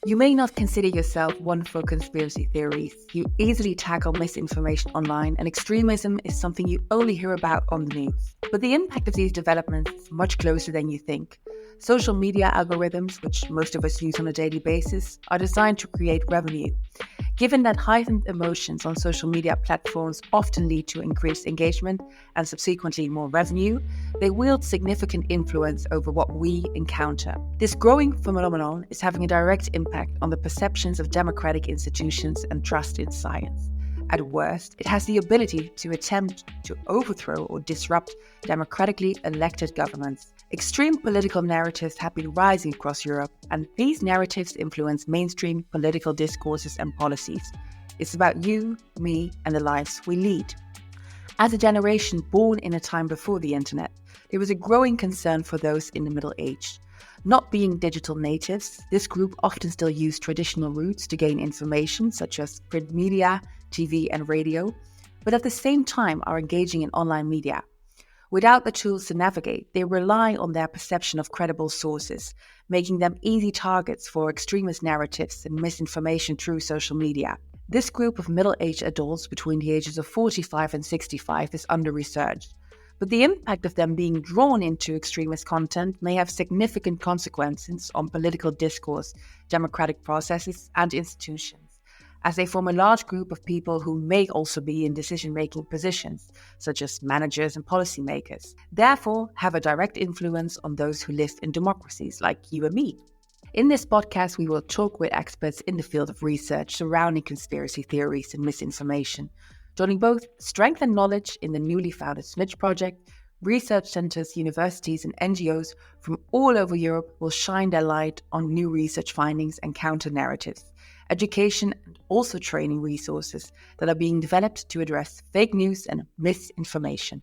You may not consider yourself one for conspiracy theories. You easily tackle misinformation online, and extremism is something you only hear about on the news. But the impact of these developments is much closer than you think. Social media algorithms, which most of us use on a daily basis, are designed to create revenue. Given that heightened emotions on social media platforms often lead to increased engagement and subsequently more revenue, they wield significant influence over what we encounter. This growing phenomenon is having a direct impact on the perceptions of democratic institutions and trust in science. At worst, it has the ability to attempt to overthrow or disrupt democratically elected governments. Extreme political narratives have been rising across Europe, and these narratives influence mainstream political discourses and policies. It's about you, me, and the lives we lead. As a generation born in a time before the internet, there was a growing concern for those in the middle age. Not being digital natives, this group often still used traditional routes to gain information, such as print media, TV, and radio, but at the same time are engaging in online media. Without the tools to navigate, they rely on their perception of credible sources, making them easy targets for extremist narratives and misinformation through social media. This group of middle-aged adults between the ages of 45 and 65 is under-researched, but the impact of them being drawn into extremist content may have significant consequences on political discourse, democratic processes, and institutions, as they form a large group of people who may also be in decision-making positions, such as managers and policymakers, therefore have a direct influence on those who live in democracies like you and me. In this podcast, we will talk with experts in the field of research surrounding conspiracy theories and misinformation, joining both strength and knowledge in the newly founded Smidge Project. Research centers, universities, and NGOs from all over Europe will shine their light on new research findings and counter-narratives, education, and also training resources that are being developed to address fake news and misinformation.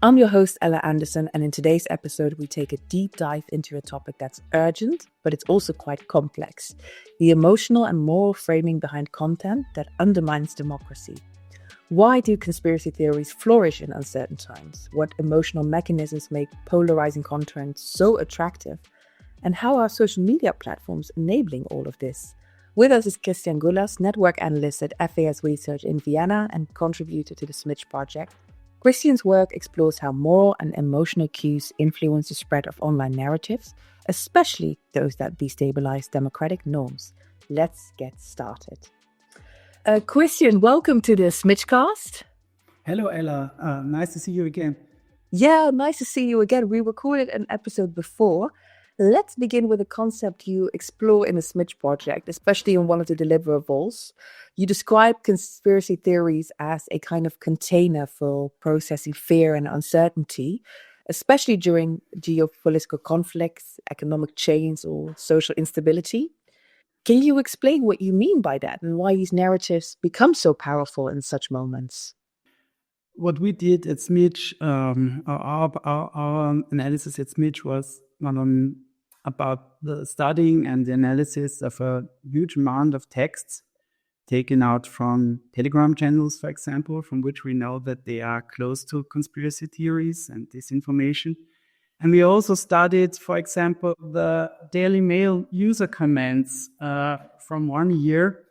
I'm your host, Ella Anderson, and in today's episode, we take a deep dive into a topic that's urgent, but it's also quite complex: the emotional and moral framing behind content that undermines democracy. Why do conspiracy theories flourish in uncertain times? What emotional mechanisms make polarizing content so attractive? And how are social media platforms enabling all of this? With us is Christian Gullers, network analyst at FAS Research in Vienna and contributor to the Smidge Project. Christian's work explores how moral and emotional cues influence the spread of online narratives, especially those that destabilize democratic norms. Let's get started. Christian, welcome to the Smidgecast. Hello, Ella. Nice to see you again. Yeah, nice to see you again. We recorded an episode before. Let's begin with a concept you explore in the Smidge Project, especially in one of the deliverables. You describe conspiracy theories as a kind of container for processing fear and uncertainty, especially during geopolitical conflicts, economic change, or social instability. Can you explain what you mean by that and why these narratives become so powerful in such moments? What we did at Smidge, our analysis at Smidge was about the studying and the analysis of a huge amount of texts taken out from Telegram channels, for example, from which we know that they are close to conspiracy theories and disinformation. And we also studied, for example, the Daily Mail user comments from 1 year.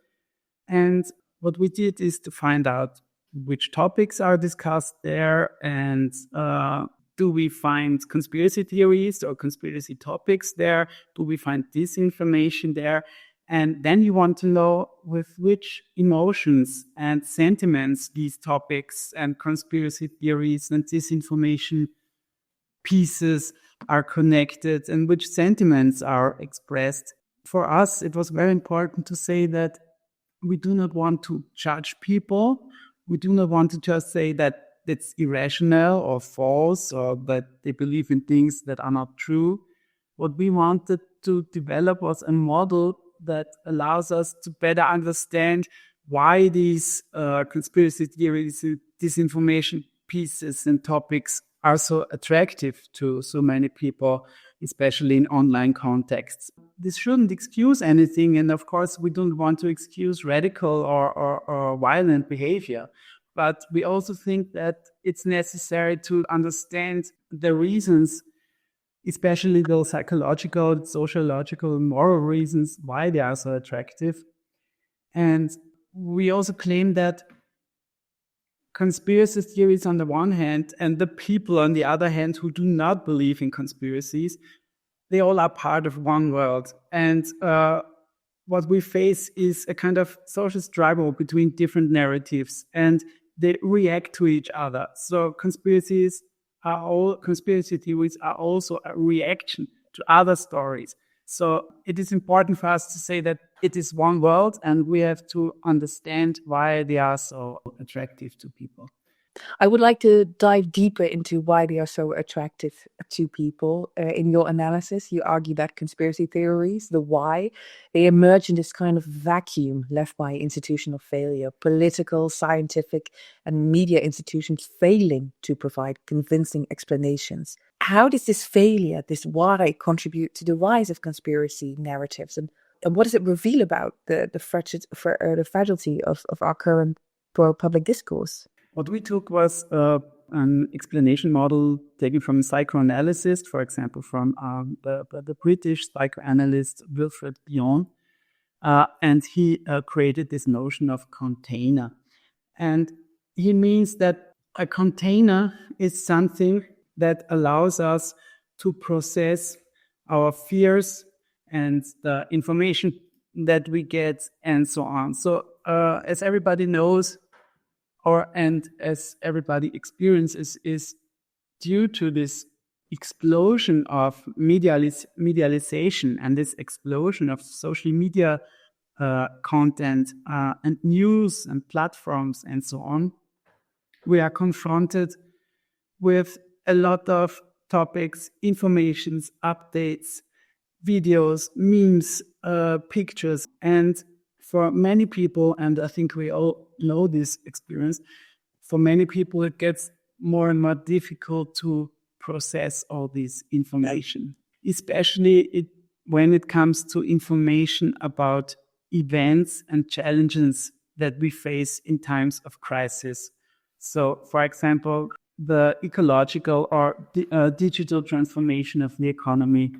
And what we did is to find out which topics are discussed there, and do we find conspiracy theories or conspiracy topics there? Do we find disinformation there? And then you want to know with which emotions and sentiments these topics and conspiracy theories and disinformation pieces are connected and which sentiments are expressed. For us, it was very important to say that we do not want to judge people. We do not want to just say that it's irrational or false or that they believe in things that are not true. What we wanted to develop was a model that allows us to better understand why these conspiracy theories, disinformation pieces and topics are so attractive to so many people, especially in online contexts. This shouldn't excuse anything, and of course we don't want to excuse radical or violent behavior, but we also think that it's necessary to understand the reasons especially those psychological, sociological, moral reasons why they are so attractive. And we also claim that conspiracy theories on the one hand and the people on the other hand who do not believe in conspiracies, they all are part of one world. And what we face is a kind of social struggle between different narratives, and they react to each other. So conspiracy theories are also a reaction to other stories. So it is important for us to say that it is one world, and we have to understand why they are so attractive to people. I would like to dive deeper into why they are so attractive to people. In your analysis, you argue that conspiracy theories, the why, they emerge in this kind of vacuum left by institutional failure, political, scientific, and media institutions failing to provide convincing explanations. How does this failure, this why, contribute to the rise of conspiracy narratives? And what does it reveal about the fragility of our current public discourse? What we took was an explanation model taken from psychoanalysis, for example, from the British psychoanalyst Wilfred Bion, and he created this notion of container. And he means that a container is something that allows us to process our fears and the information that we get and so on. So as everybody knows, and as everybody experiences, is due to this explosion of medialization and this explosion of social media content and news and platforms and so on, we are confronted with a lot of topics, informations, updates, videos, memes, pictures, and for many people, and I think we all know this experience, for many people it gets more and more difficult to process all this information, especially when it comes to information about events and challenges that we face in times of crisis. So, for example, the ecological or digital transformation of the economy.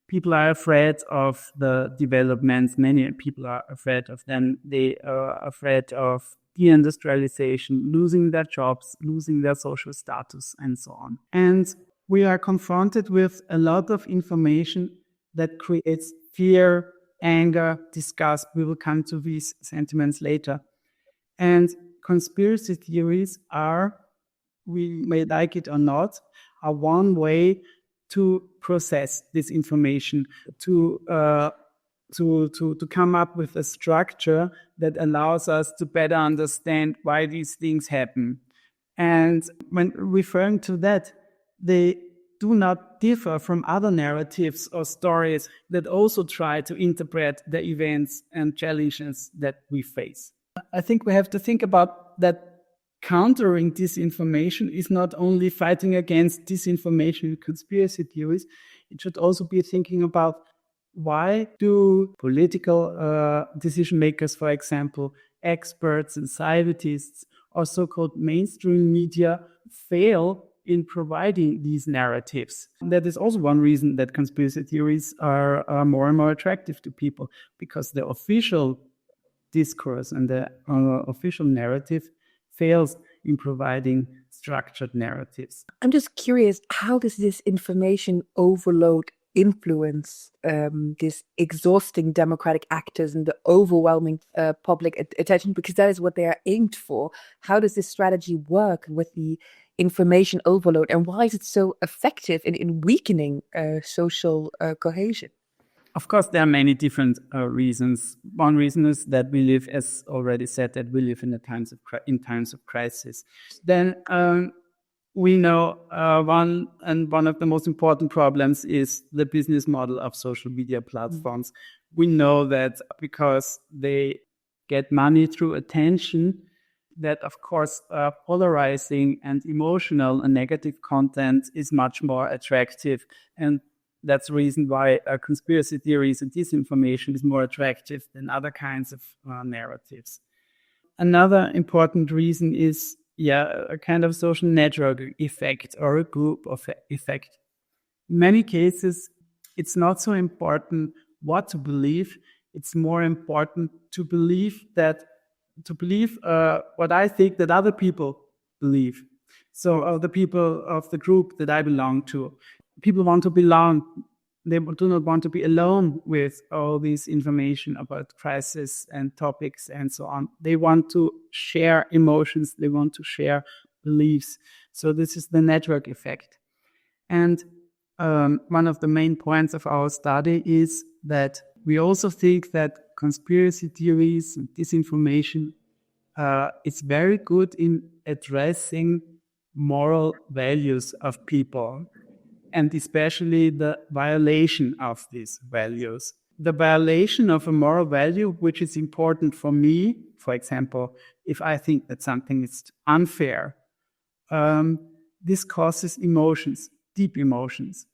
People are afraid of the developments. Many people are afraid of them. They are afraid of deindustrialization, losing their jobs, losing their social status, and so on. And we are confronted with a lot of information that creates fear, anger, disgust. We will come to these sentiments later. And conspiracy theories are, we may like it or not, are one way to process this information, to come up with a structure that allows us to better understand why these things happen. And when referring to that, they do not differ from other narratives or stories that also try to interpret the events and challenges that we face. I think we have to think about that. Countering disinformation is not only fighting against disinformation and conspiracy theories, it should also be thinking about why do political decision makers, for example, experts and scientists, or so-called mainstream media fail in providing these narratives. And that is also one reason that conspiracy theories are more and more attractive to people, because the official discourse and the official narrative fails in providing structured narratives. I'm just curious, how does this information overload influence this exhausting democratic actors and the overwhelming public attention? Because that is what they are aimed for. How does this strategy work with the information overload, and why is it so effective in weakening social cohesion? Of course, there are many different reasons. One reason is that we live, as already said, that we live in times of crisis. Then we know one of the most important problems is the business model of social media platforms. We know that because they get money through attention, that of course polarizing and emotional and negative content is much more attractive, and that's the reason why conspiracy theories and disinformation is more attractive than other kinds of narratives. Another important reason is a kind of social network effect or a group of effect. In many cases, it's not so important what to believe. It's more important to believe what I think that other people believe. So the people of the group that I belong to, people want to belong. They do not want to be alone with all this information about crisis and topics and so on. They want to share emotions. They want to share beliefs. So this is the network effect. And one of the main points of our study is that we also think that conspiracy theories and disinformation is very good in addressing moral values of people, and especially the violation of these values. The violation of a moral value, which is important for me, for example, if I think that something is unfair, this causes emotions, deep emotions.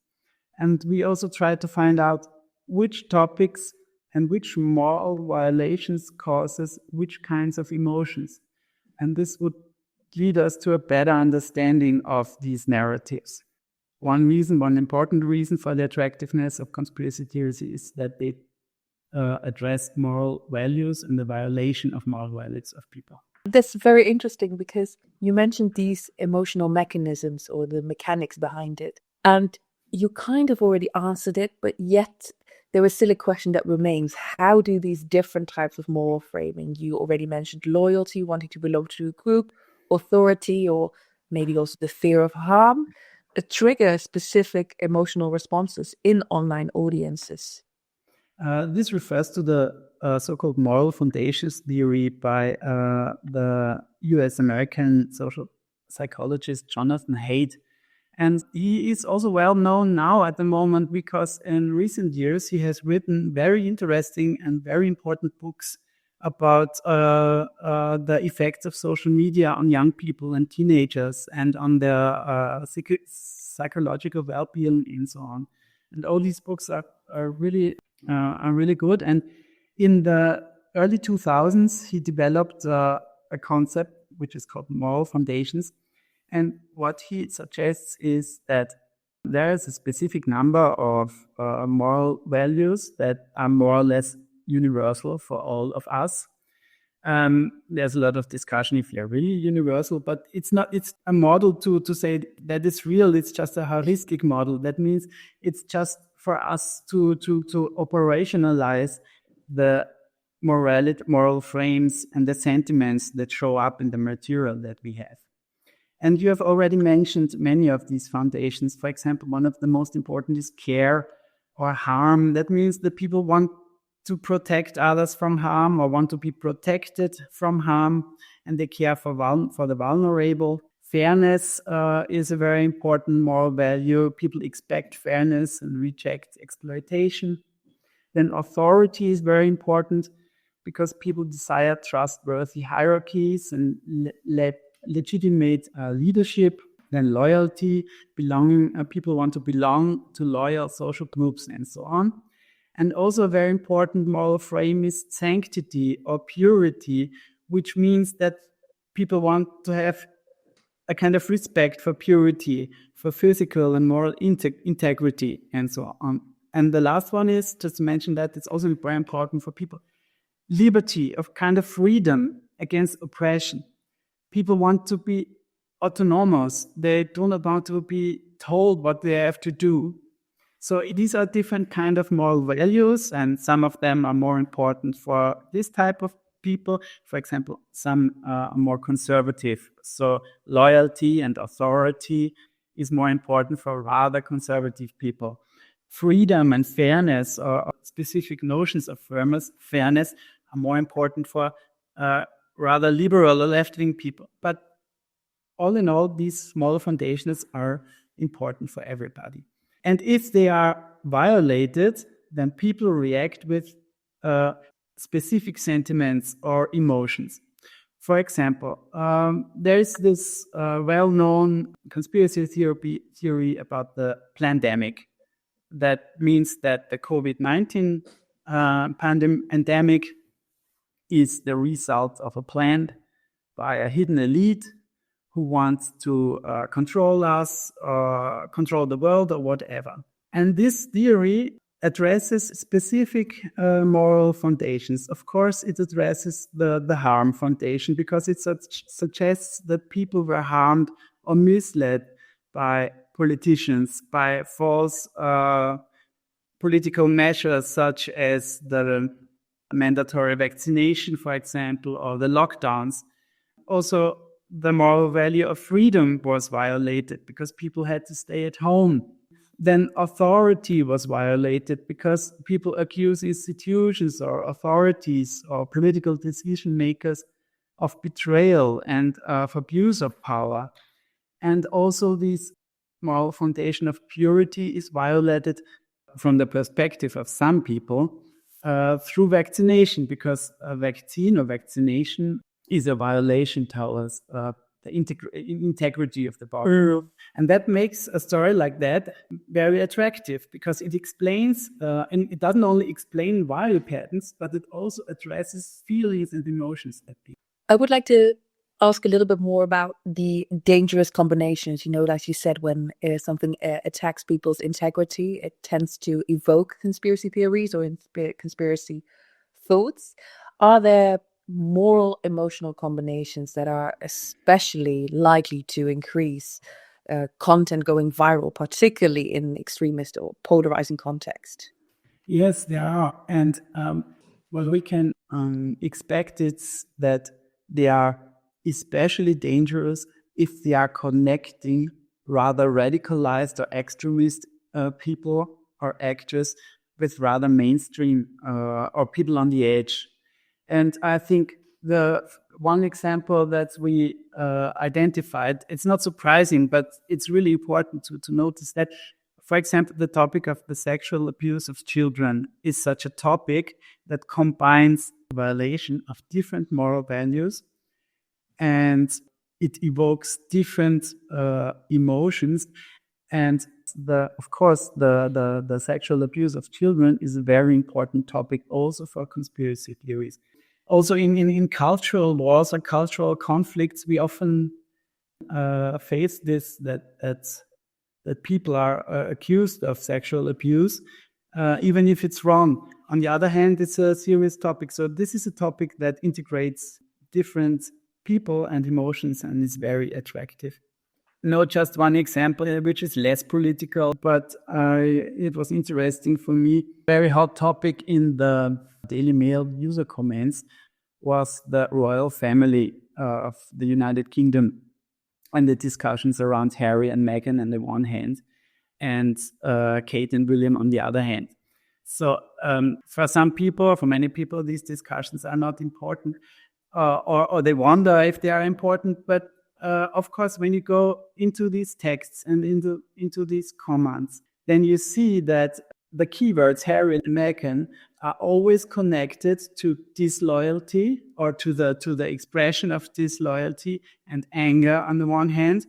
And we also try to find out which topics and which moral violations causes which kinds of emotions. And this would lead us to a better understanding of these narratives. One important reason for the attractiveness of conspiracy theories is that they address moral values and the violation of moral values of people. That's very interesting because you mentioned these emotional mechanisms or the mechanics behind it. And you kind of already answered it, but yet there is still a question that remains. How do these different types of moral framing, you already mentioned loyalty, wanting to belong to a group, authority, or maybe also the fear of harm, trigger specific emotional responses in online audiences? This refers to the so-called moral foundations theory by the US-American social psychologist Jonathan Haidt. And he is also well known now at the moment because in recent years he has written very interesting and very important books about the effects of social media on young people and teenagers and on their psychological well-being and so on. And all these books are really good. And in the early 2000s, he developed a concept which is called moral foundations. And what he suggests is that there is a specific number of moral values that are more or less universal for all of us. There's a lot of discussion if they're really universal, but it's not. It's a model to say that it's real. It's just a heuristic model. That means it's just for us to operationalize the moral frames and the sentiments that show up in the material that we have. And you have already mentioned many of these foundations. For example, one of the most important is care or harm. That means that people want to protect others from harm or want to be protected from harm, and they care for the vulnerable. Fairness is a very important moral value. People expect fairness and reject exploitation. Then authority is very important because people desire trustworthy hierarchies and legitimate leadership. Then loyalty, belonging. People want to belong to loyal social groups and so on. And also a very important moral frame is sanctity or purity, which means that people want to have a kind of respect for purity, for physical and moral integrity, and so on. And the last one is, just to mention that it's also very important for people, liberty of kind of freedom against oppression. People want to be autonomous. They do not want to be told what they have to do. So these are different kind of moral values, and some of them are more important for this type of people. For example, some are more conservative. So loyalty and authority is more important for rather conservative people. Freedom and fairness or specific notions of fairness are more important for rather liberal or left-wing people. But all in all, these small foundations are important for everybody. And if they are violated, then people react with specific sentiments or emotions. For example, there is this well-known conspiracy theory about the pandemic. That means that the COVID-19 pandemic is the result of a plan by a hidden elite who wants to control us or control the world or whatever. And this theory addresses specific moral foundations. Of course, it addresses the harm foundation because it suggests that people were harmed or misled by politicians, by false political measures such as the mandatory vaccination, for example, or the lockdowns. Also, the moral value of freedom was violated because people had to stay at home. Then authority was violated because people accuse institutions or authorities or political decision makers of betrayal and of abuse of power. And also this moral foundation of purity is violated from the perspective of some people through vaccination, because a vaccine or vaccination is a violation towards the integrity of the body. And that makes a story like that very attractive because it explains, and it doesn't only explain value patterns, but it also addresses feelings and emotions that people. I would like to ask a little bit more about the dangerous combinations. Like you said, when something attacks people's integrity, it tends to evoke conspiracy theories or conspiracy thoughts. Are there moral emotional combinations that are especially likely to increase content going viral, particularly in extremist or polarizing context? Yes, there are. And what we can expect is that they are especially dangerous if they are connecting rather radicalized or extremist people or actors with rather mainstream or people on the edge. And I think the one example that we identified, it's not surprising, but it's really important to notice that, for example, the topic of the sexual abuse of children is such a topic that combines violation of different moral values, and it evokes different emotions. And of course, the sexual abuse of children is a very important topic also for conspiracy theories. Also, in cultural wars or cultural conflicts, we often face this that people are accused of sexual abuse, even if it's wrong. On the other hand, it's a serious topic. So this is a topic that integrates different people and emotions and is very attractive. No, just one example, which is less political, but it was interesting for me. Very hot topic in the Daily Mail user comments was the royal family of the United Kingdom and the discussions around Harry and Meghan on the one hand and Kate and William on the other hand. So for some people, for many people, these discussions are not important or they wonder if they are important. But of course, when you go into these texts and into these comments, then you see that the keywords Harry and Meghan are always connected to disloyalty or to the expression of disloyalty and anger on the one hand.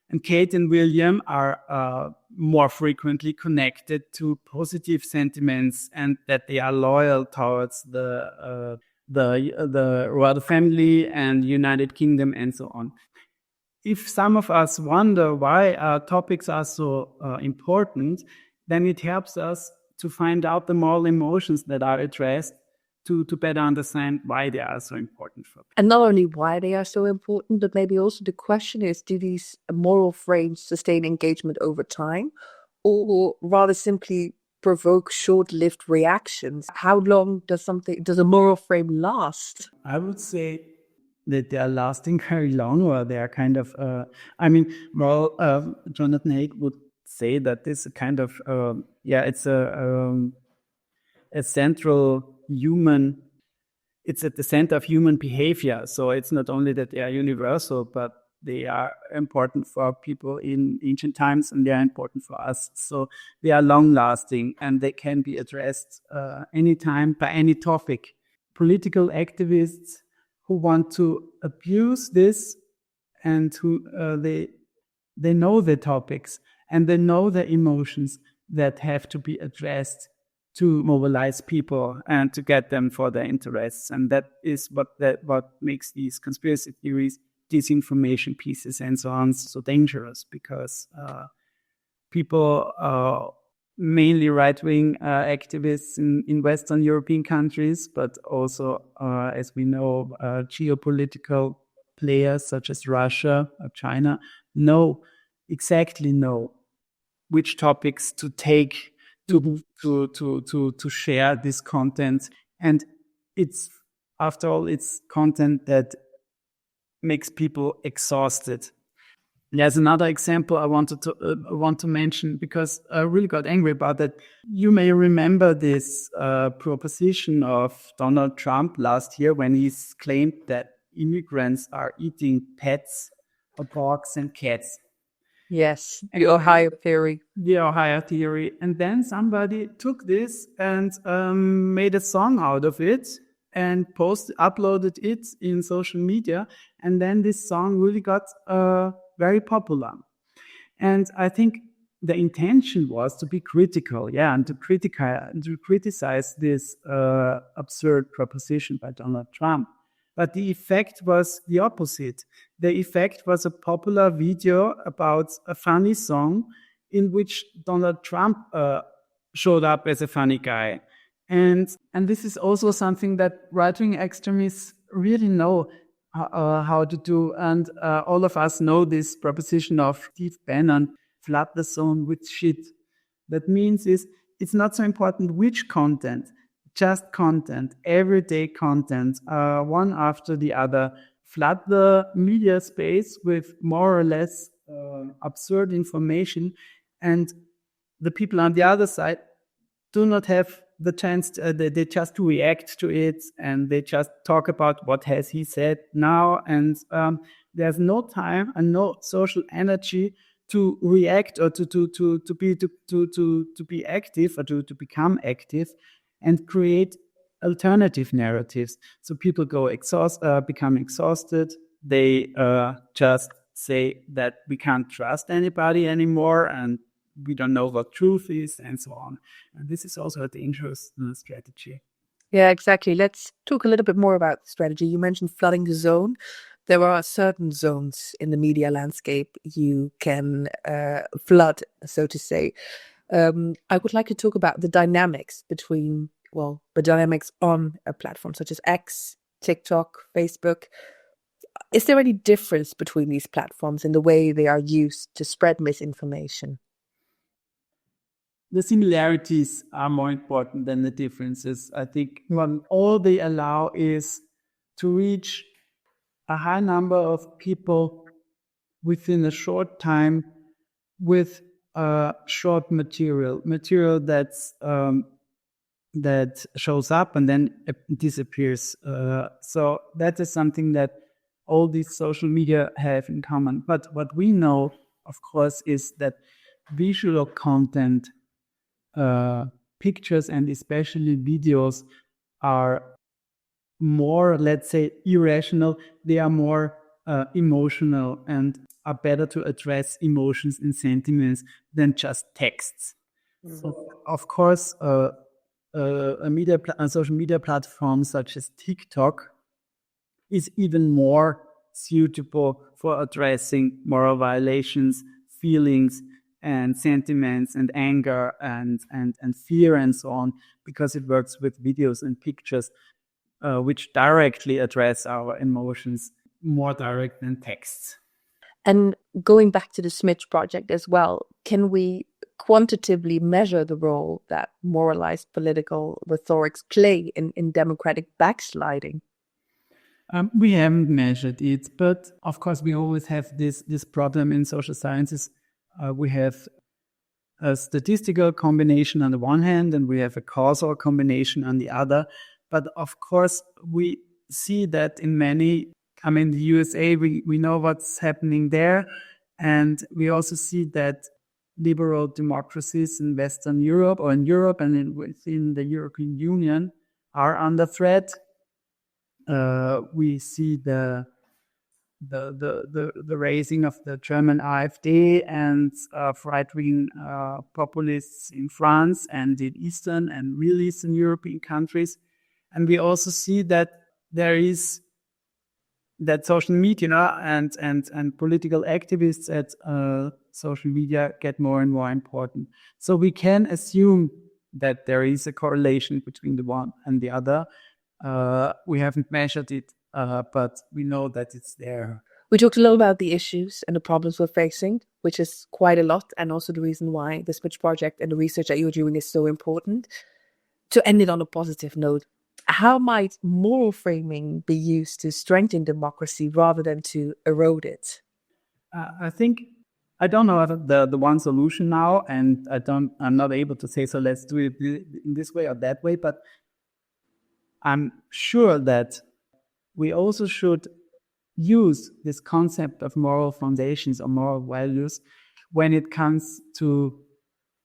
And Kate and William are more frequently connected to positive sentiments and that they are loyal towards the royal family and United Kingdom and so on. If some of us wonder why our topics are so important, then it helps us to find out the moral emotions that are addressed to better understand why they are so important for people. And not only why they are so important, but maybe also the question is, do these moral frames sustain engagement over time or rather simply provoke short-lived reactions? How long does a moral frame last? I would say that they are lasting very long, or they are kind of, Jonathan Haidt would say that this kind of, it's a central human, it's at the center of human behavior. So it's not only that they are universal, but they are important for people in ancient times and they are important for us. So they are long lasting and they can be addressed anytime by any topic. Political activists who want to abuse this and who they know the topics and they know the emotions that have to be addressed to mobilize people and to get them for their interests. And that is what makes these conspiracy theories disinformation pieces and so on so dangerous? Because people, mainly right-wing activists in Western European countries, but also, as we know, geopolitical players such as Russia or China know which topics to take to share this content. And it's, after all, it's content that makes people exhausted. There's another example I want to mention, because I really got angry about that. You may remember this proposition of Donald Trump last year when he claimed that immigrants are eating pets or dogs and cats. Yes, the Ohio theory. The Ohio theory. And then somebody took this and made a song out of it and uploaded it in social media. And then this song really got very popular. And I think the intention was to be critical, and to criticize this absurd proposition by Donald Trump. But the effect was the opposite. The effect was a popular video about a funny song in which Donald Trump showed up as a funny guy. And this is also something that right-wing extremists really know how to do. And all of us know this proposition of Steve Bannon, flood the zone with shit. That means it's not so important which content, just content, everyday content, one after the other. Flood the media space with more or less absurd information, and the people on the other side do not have the chance they just react to it, and they just talk about what has he said now, and there's no time and no social energy to react or to be active or to become active and create alternative narratives. So people become exhausted. They just say that we can't trust anybody anymore, and we don't know what truth is, and so on. And this is also a dangerous strategy. Yeah, exactly. Let's talk a little bit more about the strategy. You mentioned flooding the zone. There are certain zones in the media landscape you can flood, so to say. I would like to talk about the dynamics on a platform such as X, TikTok, Facebook. Is there any difference between these platforms in the way they are used to spread misinformation? The similarities are more important than the differences. I think all they allow is to reach a high number of people within a short time with short material that's that shows up and then disappears. So that is something that all these social media have in common. But what we know, of course, is that visual content, pictures and especially videos, are more, let's say, irrational. They are more emotional and are better to address emotions and sentiments than just texts. Mm-hmm. So, of course, a social media platform such as TikTok is even more suitable for addressing moral violations, feelings, and sentiments, and anger, and fear, and so on, because it works with videos and pictures which directly address our emotions, more direct than texts. And going back to the Smidge project as well, can we quantitatively measure the role that moralized political rhetorics play in democratic backsliding? We haven't measured it, but of course we always have this problem in social sciences. We have a statistical combination on the one hand, and we have a causal combination on the other. But of course, we see that in the USA, we know what's happening there. And we also see that liberal democracies in Western Europe, or in Europe and within the European Union, are under threat. We see the raising of the German AfD and right-wing populists in France and in Eastern and real Eastern European countries. And we also see that there is that social media and political activists at social media get more and more important. So we can assume that there is a correlation between the one and the other. We haven't measured it, but we know that it's there. We talked a lot about the issues and the problems we're facing, which is quite a lot, and also the reason why the Switch project and the research that you're doing is so important. To end it on a positive note, how might moral framing be used to strengthen democracy rather than to erode it? I think I don't know the one solution now, and I'm not able to say, so let's do it in this way or that way, but I'm sure that we also should use this concept of moral foundations or moral values when it comes to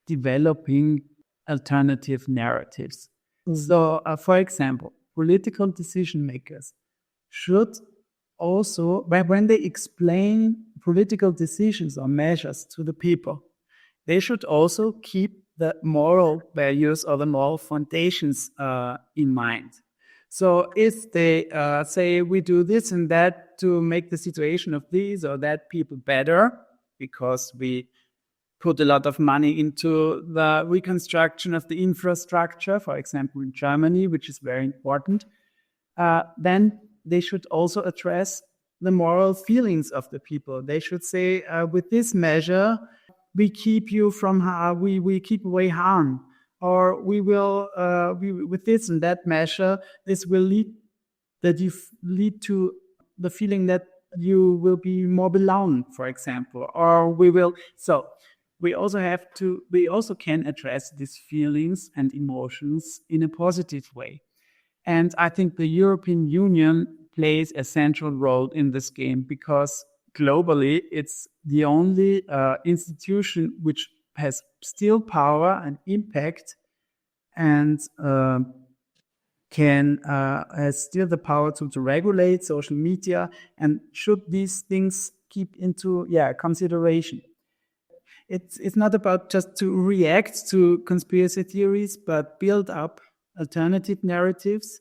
developing alternative narratives. So, for example, political decision makers should also, when they explain political decisions or measures to the people, they should also keep the moral values or the moral foundations in mind. So if they say we do this and that to make the situation of these or that people better, because we put a lot of money into the reconstruction of the infrastructure, for example, in Germany, which is very important, then they should also address the moral feelings of the people. They should say, with this measure, we keep you from harm, we keep away harm, or we will, with this and that measure, this will lead to the feeling that you will be more belong, for example, or we will. So we also can address these feelings and emotions in a positive way. And I think the European Union plays a central role in this game because globally it's the only institution which has still power and impact and has still the power to regulate social media, and should these things keep into consideration. It's not about just to react to conspiracy theories, but build up alternative narratives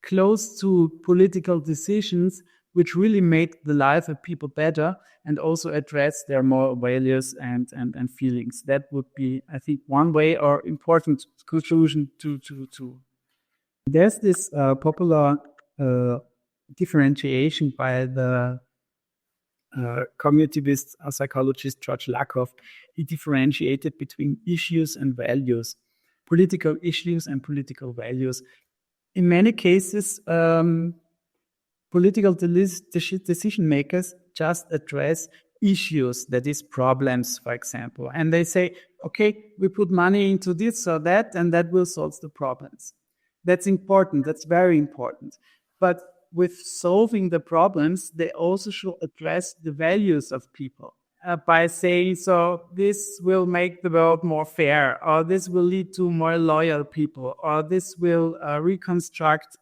close to political decisions which really make the life of people better and also address their moral values and feelings. That would be, I think, one way or important conclusion to. There's this popular differentiation by the cognitivist psychologist George Lakoff. He differentiated between issues and values, political issues and political values. In many cases, political decision makers just address issues, that is problems, for example. And they say, okay, we put money into this or that, and that will solve the problems. That's important. That's very important. But with solving the problems, they also should address the values of people by saying, so this will make the world more fair, or this will lead to more loyal people, or this will reconstruct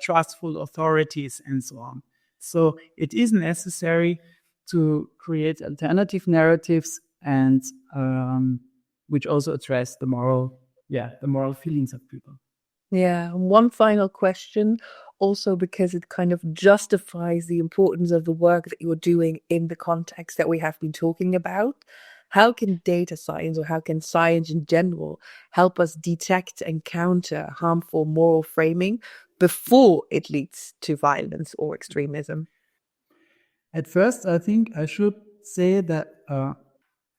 trustful authorities, and so on. So it is necessary to create alternative narratives and which also address the moral feelings of people. Yeah, one final question, also because it kind of justifies the importance of the work that you're doing in the context that we have been talking about. How can data science, or how can science in general, help us detect and counter harmful moral framing before it leads to violence or extremism? At first, I think I should say that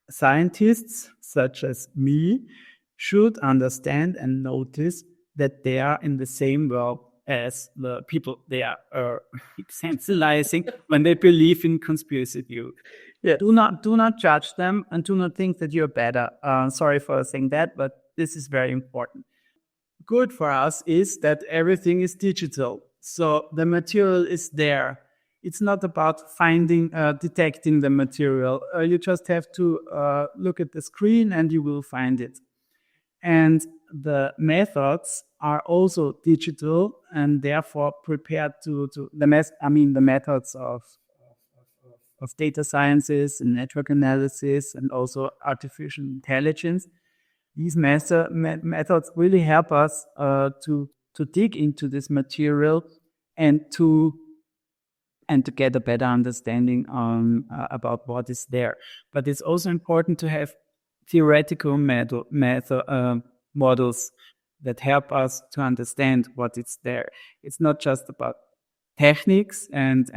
scientists such as me should understand and notice that they are in the same world as the people they are sensationalizing when they believe in conspiracy theory. Yeah. Do not judge them and do not think that you're better. Sorry for saying that, but this is very important. Good for us is that everything is digital, so the material is there. It's not about detecting the material. You just have to look at the screen and you will find it. And the methods are also digital and therefore prepared the methods of data sciences and network analysis and also artificial intelligence. These methods really help us to dig into this material and to and to get a better understanding about what is there. But it's also important to have theoretical models that help us to understand what is there. It's not just about techniques and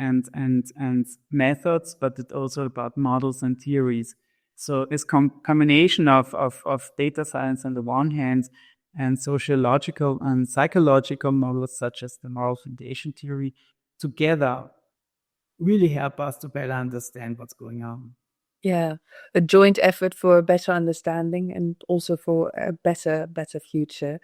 methods, but it's also about models and theories. So this combination of data science on the one hand and sociological and psychological models such as the moral foundation theory together really help us to better understand what's going on. Yeah, a joint effort for a better understanding and also for a better future.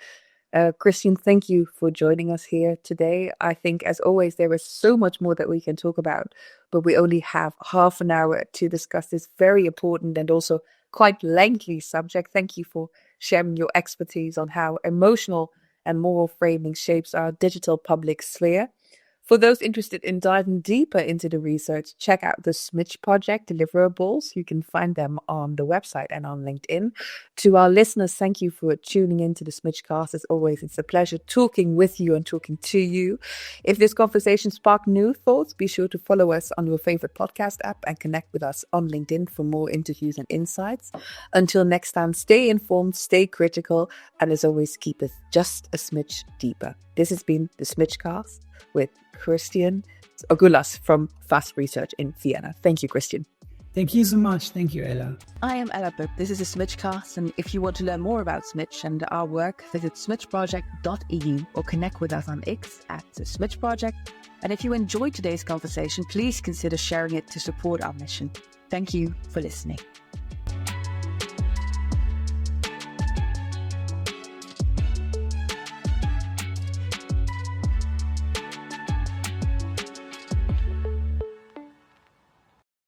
Christian, thank you for joining us here today. I think, as always, there is so much more that we can talk about, but we only have half an hour to discuss this very important and also quite lengthy subject. Thank you for sharing your expertise on how emotional and moral framing shapes our digital public sphere. For those interested in diving deeper into the research, check out the Smidge Project deliverables. You can find them on the website and on LinkedIn. To our listeners, thank you for tuning in to the Smidgecast. As always, it's a pleasure talking with you and talking to you. If this conversation sparked new thoughts, be sure to follow us on your favorite podcast app and connect with us on LinkedIn for more interviews and insights. Until next time, stay informed, stay critical, and as always, keep it just a smidge deeper. This has been the Smidgecast with Christian Ogulas from Fast Research in Vienna. Thank you, Christian. Thank you so much. Thank you, Ella. I am Ella Buck. This is a Smidgecast, and if you want to learn more about Smidge and our work, visit smidgeproject.eu or connect with us on X at the Smidge Project. And if you enjoyed today's conversation, please consider sharing it to support our mission. Thank you for listening.